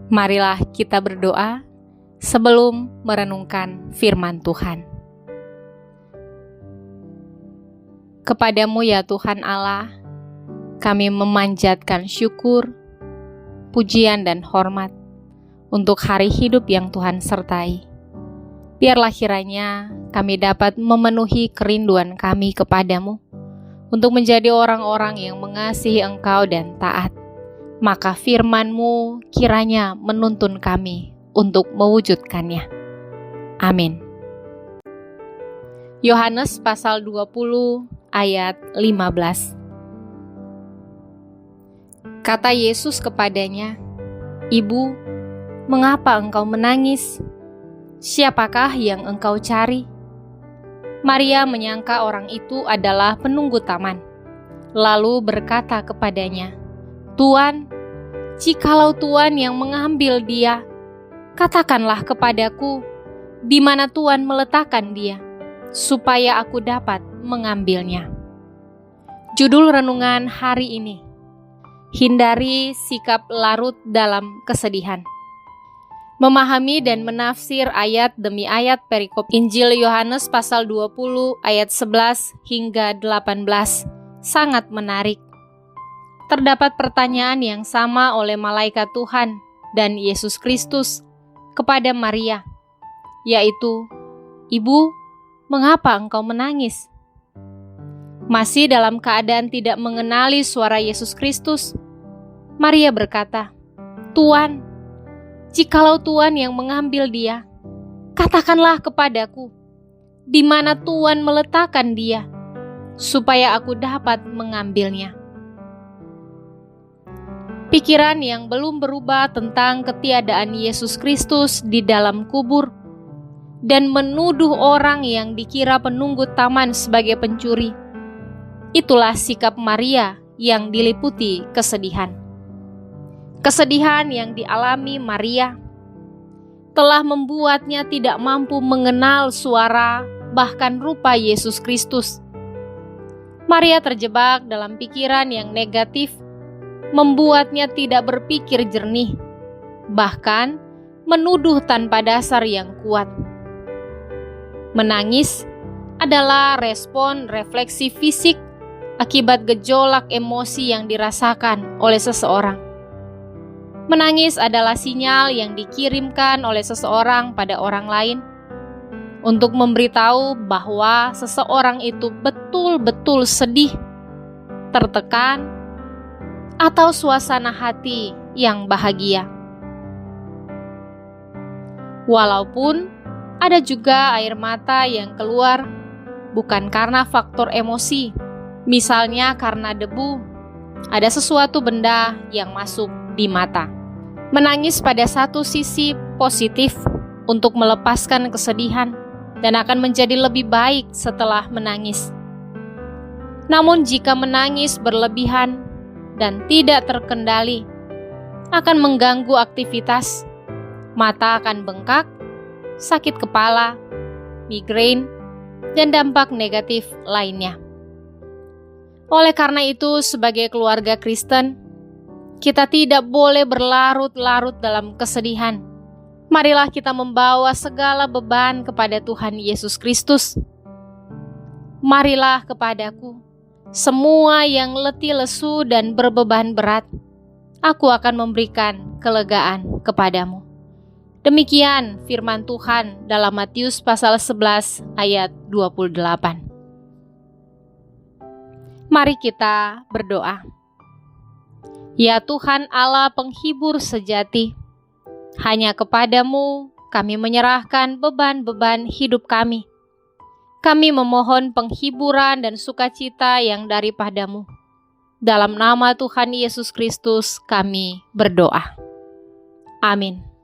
Marilah kita berdoa sebelum merenungkan firman Tuhan. Kepadamu ya Tuhan Allah, kami memanjatkan syukur, pujian dan hormat untuk hari hidup yang Tuhan sertai. Biarlah kiranya kami dapat memenuhi kerinduan kami kepadamu untuk menjadi orang-orang yang mengasihi Engkau dan taat. Maka firman-Mu kiranya menuntun kami untuk mewujudkannya. Amin. Yohanes pasal 20 ayat 15. Kata Yesus kepadanya, "Ibu, mengapa engkau menangis? Siapakah yang engkau cari?" Maria menyangka orang itu adalah penunggu taman, lalu berkata kepadanya, "Tuan, jikalau Tuan yang mengambil dia, katakanlah kepadaku, di mana Tuan meletakkan dia, supaya aku dapat mengambilnya." Judul renungan hari ini, hindari sikap larut dalam kesedihan. Memahami dan menafsir ayat demi ayat perikop Injil Yohanes pasal 20 ayat 11 hingga 18 sangat menarik. Terdapat pertanyaan yang sama oleh malaikat Tuhan dan Yesus Kristus kepada Maria, yaitu, "Ibu, mengapa engkau menangis?" Masih dalam keadaan tidak mengenali suara Yesus Kristus, Maria berkata, "Tuan, jikalau Tuan yang mengambil dia, katakanlah kepadaku, di mana Tuan meletakkan dia, supaya aku dapat mengambilnya." Pikiran yang belum berubah tentang ketiadaan Yesus Kristus di dalam kubur dan menuduh orang yang dikira penunggu taman sebagai pencuri. Itulah sikap Maria yang diliputi kesedihan. Kesedihan yang dialami Maria telah membuatnya tidak mampu mengenal suara bahkan rupa Yesus Kristus. Maria terjebak dalam pikiran yang negatif, membuatnya tidak berpikir jernih, bahkan menuduh tanpa dasar yang kuat. Menangis adalah respon refleksi fisik akibat gejolak emosi yang dirasakan oleh seseorang. Menangis adalah sinyal yang dikirimkan oleh seseorang pada orang lain untuk memberitahu bahwa seseorang itu betul-betul sedih, tertekan, atau suasana hati yang bahagia. Walaupun ada juga air mata yang keluar bukan karena faktor emosi, misalnya karena debu, ada sesuatu benda yang masuk di mata. Menangis pada satu sisi positif untuk melepaskan kesedihan dan akan menjadi lebih baik setelah menangis. Namun jika menangis berlebihan dan tidak terkendali, akan mengganggu aktivitas, mata akan bengkak, sakit kepala, migrain, dan dampak negatif lainnya. Oleh karena itu, sebagai keluarga Kristen, kita tidak boleh berlarut-larut dalam kesedihan. Marilah kita membawa segala beban kepada Tuhan Yesus Kristus. "Marilah kepadaku, semua yang letih lesu dan berbeban berat, aku akan memberikan kelegaan kepadamu." Demikian firman Tuhan dalam Matius pasal 11 ayat 28. Mari kita berdoa. Ya Tuhan Allah penghibur sejati, hanya kepadamu kami menyerahkan beban-beban hidup kami. Kami memohon penghiburan dan sukacita yang daripadamu. Dalam nama Tuhan Yesus Kristus kami berdoa. Amin.